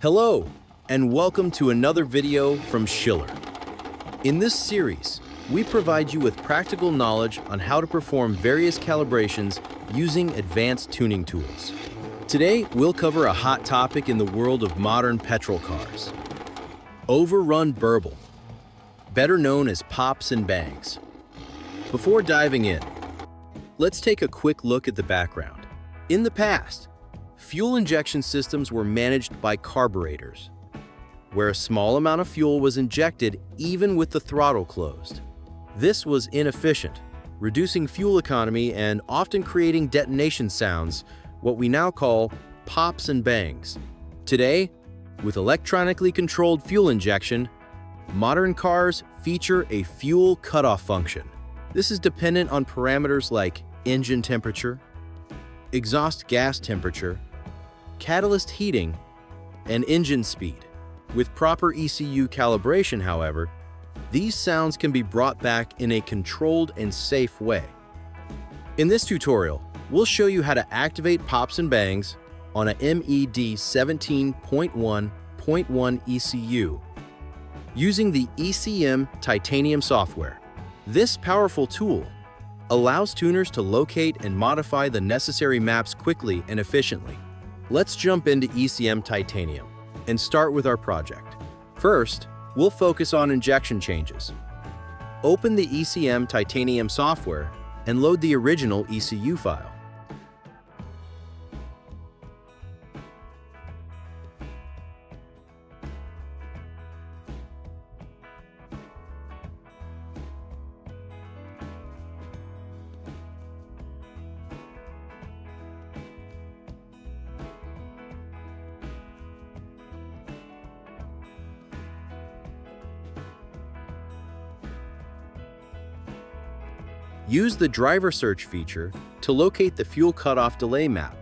Hello, and welcome to another video from Schiller. In this series, we provide you with practical knowledge on how to perform various calibrations using advanced tuning tools. Today, we'll cover a hot topic in the world of modern petrol cars: Overrun Burble, better known as Pops and Bangs. Before diving in, let's take a quick look at the background. In the past, fuel injection systems were managed by carburetors, where a small amount of fuel was injected even with the throttle closed. This was inefficient, reducing fuel economy and often creating detonation sounds, what we now call pops and bangs. Today, with electronically controlled fuel injection, modern cars feature a fuel cutoff function. This is dependent on parameters like engine temperature, exhaust gas temperature, catalyst heating, and engine speed. With proper ECU calibration, however, these sounds can be brought back in a controlled and safe way. In this tutorial, we'll show you how to activate pops and bangs on a MED17.1.1 ECU using the ECM Titanium software. This powerful tool allows tuners to locate and modify the necessary maps quickly and efficiently. Let's jump into ECM Titanium and start with our project. First, we'll focus on injection changes. Open the ECM Titanium software and load the original ECU file. Use the driver search feature to locate the fuel cutoff delay map.